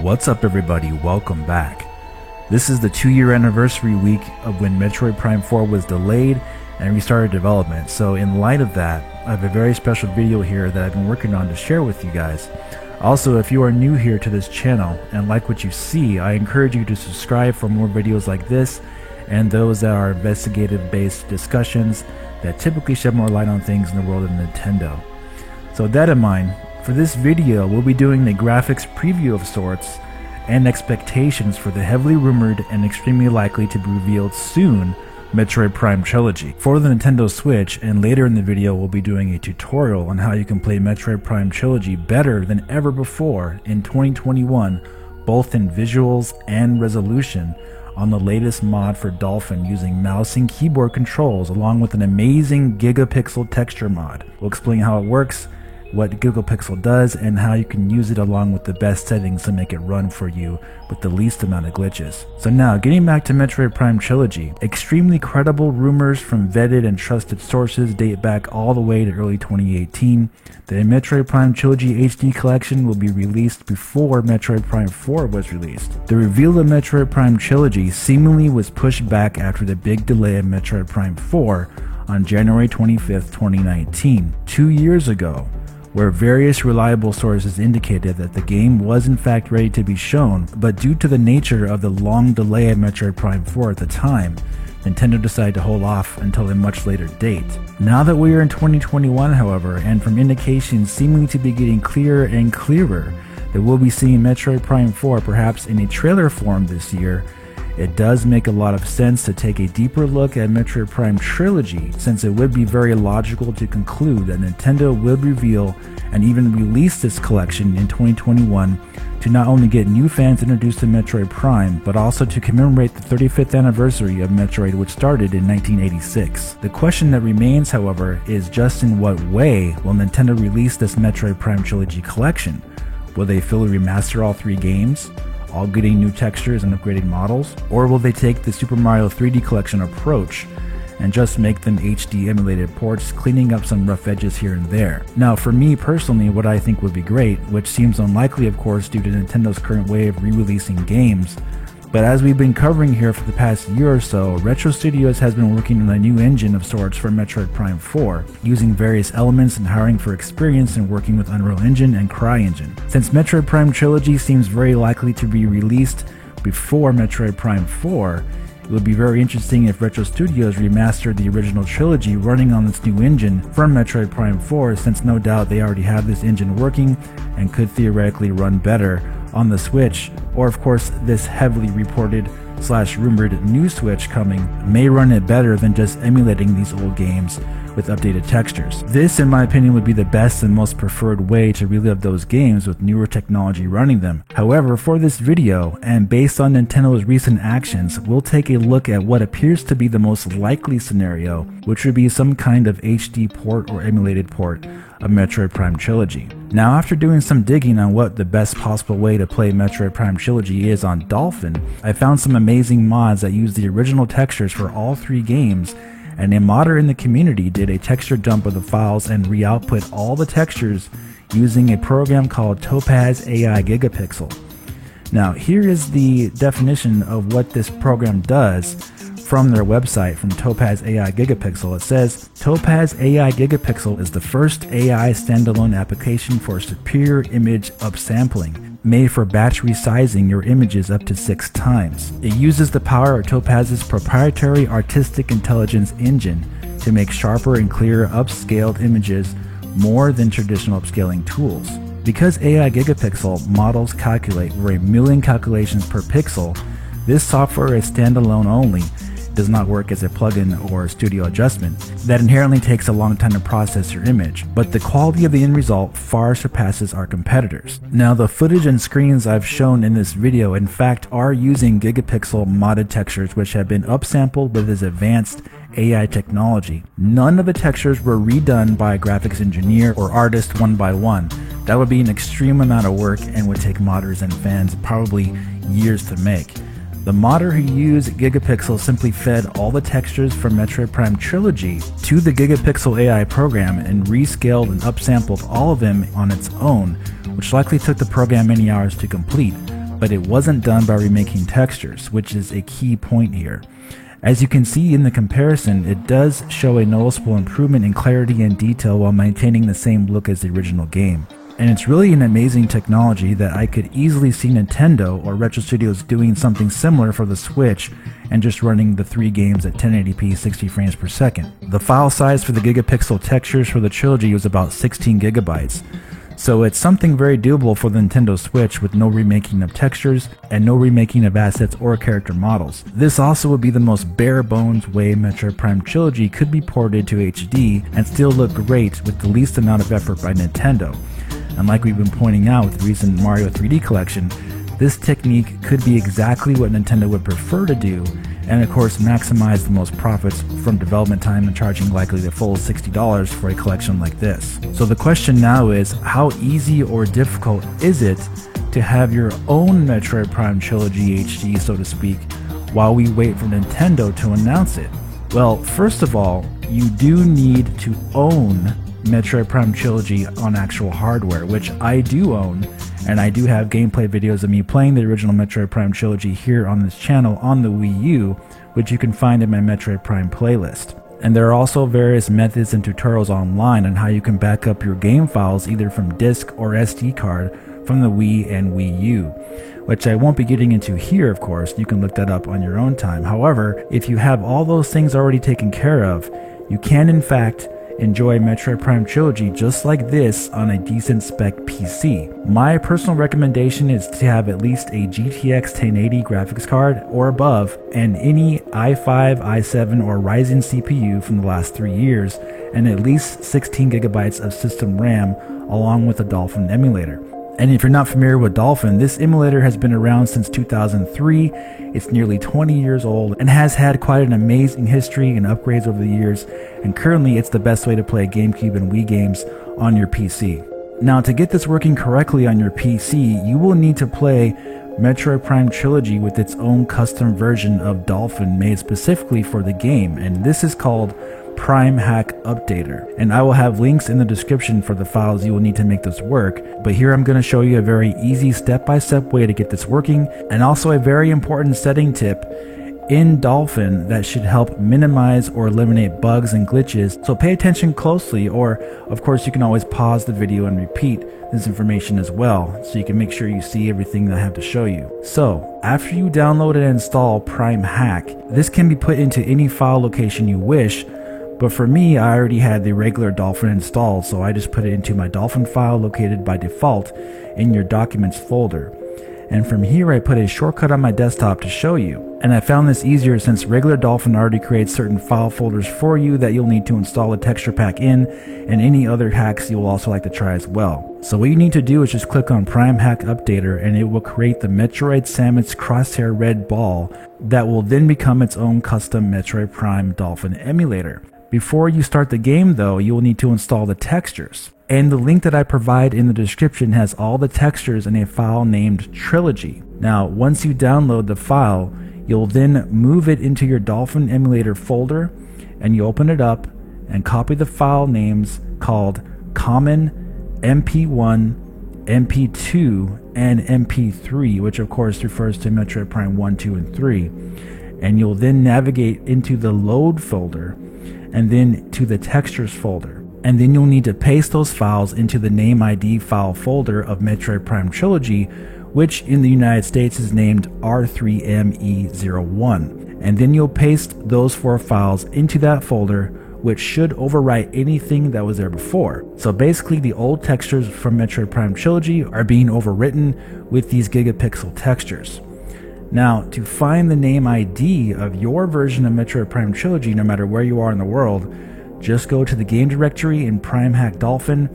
What's up everybody, welcome back. This is the 2-year anniversary week of when Metroid Prime 4 was delayed and restarted development, so in light of that, I have a very special video here that I've been working on to share with you guys. Also, if you are new here to this channel and like what you see, I encourage you to subscribe for more videos like this and those that are investigative based discussions that typically shed more light on things in the world of Nintendo. So with that in mind, for this video we'll be doing a graphics preview of sorts and expectations for the heavily rumored and extremely likely to be revealed soon Metroid Prime Trilogy for the Nintendo Switch, and later in the video we'll be doing a tutorial on how you can play Metroid Prime Trilogy better than ever before in 2021, both in visuals and resolution, on the latest mod for Dolphin using mouse and keyboard controls along with an amazing Gigapixel texture mod. We'll explain how it works, what Gigapixel does, and how you can use it along with the best settings to make it run for you with the least amount of glitches. So now, getting back to Metroid Prime Trilogy, extremely credible rumors from vetted and trusted sources date back all the way to early 2018 that a Metroid Prime Trilogy HD collection will be released before Metroid Prime 4 was released. The reveal of Metroid Prime Trilogy seemingly was pushed back after the big delay of Metroid Prime 4 on January 25th, 2019, 2 years ago, where various reliable sources indicated that the game was in fact ready to be shown, but due to the nature of the long delay of Metroid Prime 4 at the time, Nintendo decided to hold off until a much later date. Now that we are in 2021, however, and from indications seeming to be getting clearer and clearer that we'll be seeing Metroid Prime 4 perhaps in a trailer form this year, it does make a lot of sense to take a deeper look at Metroid Prime Trilogy, since it would be very logical to conclude that Nintendo would reveal and even release this collection in 2021 to not only get new fans introduced to Metroid Prime, but also to commemorate the 35th anniversary of Metroid, which started in 1986. The question that remains, however, is just in what way will Nintendo release this Metroid Prime Trilogy collection? Will they fully remaster all 3 games, all getting new textures and upgraded models? Or will they take the Super Mario 3D Collection approach and just make them HD emulated ports, cleaning up some rough edges here and there? Now for me personally, what I think would be great, which seems unlikely of course due to Nintendo's current way of re-releasing games, but as we've been covering here for the past year or so, Retro Studios has been working on a new engine of sorts for Metroid Prime 4, using various elements and hiring for experience in working with Unreal Engine and CryEngine. Since Metroid Prime Trilogy seems very likely to be released before Metroid Prime 4, it would be very interesting if Retro Studios remastered the original trilogy running on this new engine from Metroid Prime 4, since no doubt they already have this engine working and could theoretically run better on the Switch, or of course this heavily reported / rumored new Switch coming may run it better than just emulating these old games with updated textures. This, in my opinion, would be the best and most preferred way to relive those games with newer technology running them. However, for this video, and based on Nintendo's recent actions, we'll take a look at what appears to be the most likely scenario, which would be some kind of HD port or emulated port of Metroid Prime Trilogy. Now, after doing some digging on what the best possible way to play Metroid Prime Trilogy is on Dolphin, I found some amazing mods that use the original textures for all 3 games, and a modder in the community did a texture dump of the files and re-output all the textures using a program called Topaz AI Gigapixel. Now, here is the definition of what this program does from their website, from Topaz AI Gigapixel. It says, Topaz AI Gigapixel is the first AI standalone application for superior image upsampling, made for batch resizing your images up to 6 times. It uses the power of Topaz's proprietary artistic intelligence engine to make sharper and clearer upscaled images more than traditional upscaling tools. Because AI Gigapixel models calculate over 1 million calculations per pixel, this software is standalone only, does not work as a plugin or studio adjustment that inherently takes a long time to process your image, but the quality of the end result far surpasses our competitors. Now, the footage and screens I've shown in this video in fact are using Gigapixel modded textures which have been upsampled with this advanced AI technology. None of the textures were redone by a graphics engineer or artist one by one. That would be an extreme amount of work and would take modders and fans probably years to make. The modder who used Gigapixel simply fed all the textures from Metroid Prime Trilogy to the Gigapixel AI program and rescaled and upsampled all of them on its own, which likely took the program many hours to complete, but it wasn't done by remaking textures, which is a key point here. As you can see in the comparison, it does show a noticeable improvement in clarity and detail while maintaining the same look as the original game. And it's really an amazing technology that I could easily see Nintendo or Retro Studios doing something similar for the Switch and just running the 3 games at 1080p 60 frames per second. The file size for the gigapixel textures for the trilogy was about 16 gigabytes. So it's something very doable for the Nintendo Switch with no remaking of textures and no remaking of assets or character models. This also would be the most bare bones way Metroid Prime Trilogy could be ported to HD and still look great with the least amount of effort by Nintendo. And like we've been pointing out with the recent Mario 3D collection, this technique could be exactly what Nintendo would prefer to do, and of course maximize the most profits from development time and charging likely the full $60 for a collection like this. So the question now is, how easy or difficult is it to have your own Metroid Prime Trilogy HD, so to speak, while we wait for Nintendo to announce it? Well, first of all, you do need to own Metroid Prime Trilogy on actual hardware, which I do own, and I do have gameplay videos of me playing the original Metroid Prime Trilogy here on this channel on the Wii U, which you can find in my Metroid Prime playlist. And there are also various methods and tutorials online on how you can back up your game files either from disk or SD card from the Wii and Wii U, which I won't be getting into here, of course. You can look that up on your own time. However, if you have all those things already taken care of, you can in fact enjoy Metroid Prime Trilogy just like this on a decent spec PC. My personal recommendation is to have at least a GTX 1080 graphics card or above and any i5, i7 or Ryzen CPU from the last 3 years and at least 16 gigabytes of system RAM along with a Dolphin emulator. And if you're not familiar with Dolphin, this emulator has been around since 2003, it's nearly 20 years old, and has had quite an amazing history and upgrades over the years, and currently it's the best way to play GameCube and Wii games on your PC. Now, to get this working correctly on your PC, you will need to play Metroid Prime Trilogy with its own custom version of Dolphin made specifically for the game, and this is called Prime Hack Updater, and I will have links in the description for the files you will need to make this work, but here I'm going to show you a very easy step-by-step way to get this working, and also a very important setting tip in Dolphin that should help minimize or eliminate bugs and glitches, so pay attention closely, or of course you can always pause the video and repeat this information as well, so you can make sure you see everything that I have to show you. So, after you download and install Prime Hack, this can be put into any file location you wish, but for me, I already had the regular Dolphin installed, so I just put it into my Dolphin file located by default in your Documents folder. And from here, I put a shortcut on my desktop to show you. And I found this easier since regular Dolphin already creates certain file folders for you that you'll need to install a texture pack in, and any other hacks you'll also like to try as well. So what you need to do is just click on Prime Hack Updater, and it will create the Metroid Samus Crosshair Red Ball that will then become its own custom Metroid Prime Dolphin emulator. Before you start the game though, you will need to install the textures. And the link that I provide in the description has all the textures in a file named Trilogy. Now, once you download the file, you'll then move it into your Dolphin emulator folder, and you open it up and copy the file names called Common, MP1, MP2, and MP3, which of course refers to Metroid Prime 1, 2, and 3. And you'll then navigate into the Load folder, and then to the Textures folder. And then you'll need to paste those files into the Name ID file folder of Metroid Prime Trilogy, which in the United States is named R3ME01. And then you'll paste those 4 files into that folder, which should overwrite anything that was there before. So basically the old textures from Metroid Prime Trilogy are being overwritten with these gigapixel textures. Now, to find the name ID of your version of Metroid Prime Trilogy, no matter where you are in the world, just go to the game directory in Prime Hack Dolphin,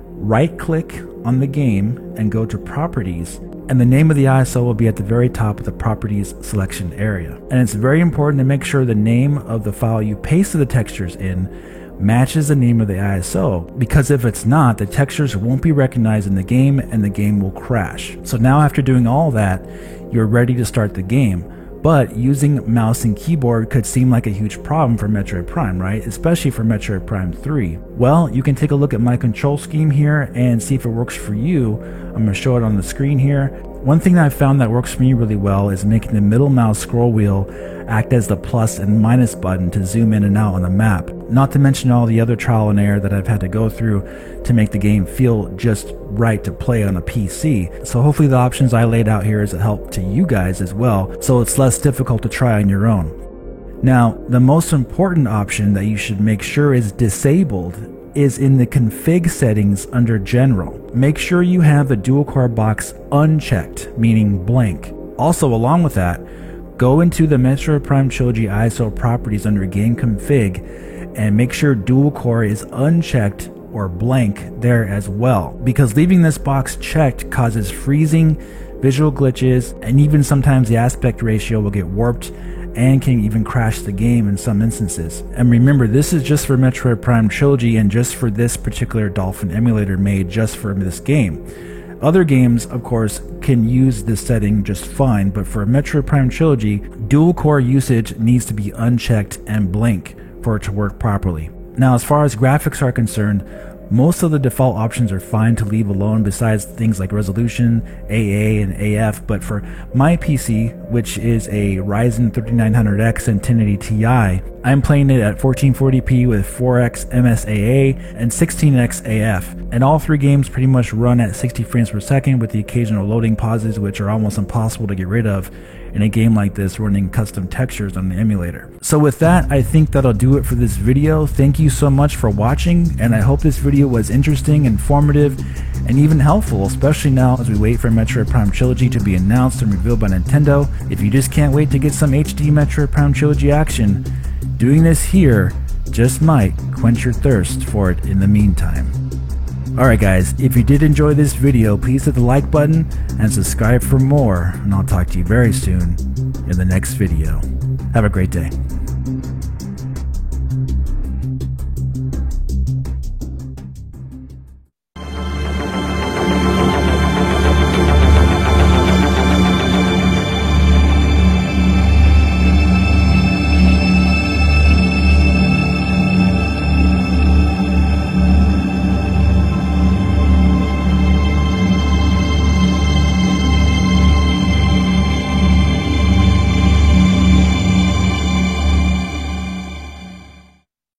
right-click on the game, and go to Properties, and the name of the ISO will be at the very top of the Properties selection area. And it's very important to make sure the name of the file you pasted the textures in matches the name of the ISO, because if it's not, the textures won't be recognized in the game and the game will crash. So now after doing all that, you're ready to start the game. But using mouse and keyboard could seem like a huge problem for Metroid Prime, right? Especially for Metroid Prime 3. Well, you can take a look at my control scheme here and see if it works for you. I'm going to show it on the screen here. One thing that I found that works for me really well is making the middle mouse scroll wheel act as the plus and minus button to zoom in and out on the map. Not to mention all the other trial and error that I've had to go through to make the game feel just right to play on a PC. So hopefully the options I laid out here is a help to you guys as well, so it's less difficult to try on your own. Now, the most important option that you should make sure is disabled is in the config settings under general. Make sure you have the dual core box unchecked, meaning blank. Also, along with that, go into the Metroid Prime Trilogy ISO properties under game config and make sure dual core is unchecked or blank there as well, because leaving this box checked causes freezing, visual glitches, and even sometimes the aspect ratio will get warped and can even crash the game in some instances. And remember, this is just for Metroid Prime Trilogy and just for this particular Dolphin emulator made just for this game. Other games, of course, can use this setting just fine, but for Metroid Prime Trilogy, dual core usage needs to be unchecked and blank for it to work properly. Now, as far as graphics are concerned, most of the default options are fine to leave alone besides things like resolution, AA, and AF, but for my PC, which is a Ryzen 3900X and 1080 Ti, I'm playing it at 1440p with 4x MSAA and 16x AF, and all three games pretty much run at 60 frames per second with the occasional loading pauses which are almost impossible to get rid of in a game like this running custom textures on the emulator. So with that, I think that'll do it for this video. Thank you so much for watching, and I hope this video was interesting, informative, and even helpful, especially now as we wait for Metroid Prime Trilogy to be announced and revealed by Nintendo. If you just can't wait to get some HD Metroid Prime Trilogy action, doing this here just might quench your thirst for it in the meantime. Alright guys, if you did enjoy this video, please hit the like button and subscribe for more, and I'll talk to you very soon in the next video. Have a great day.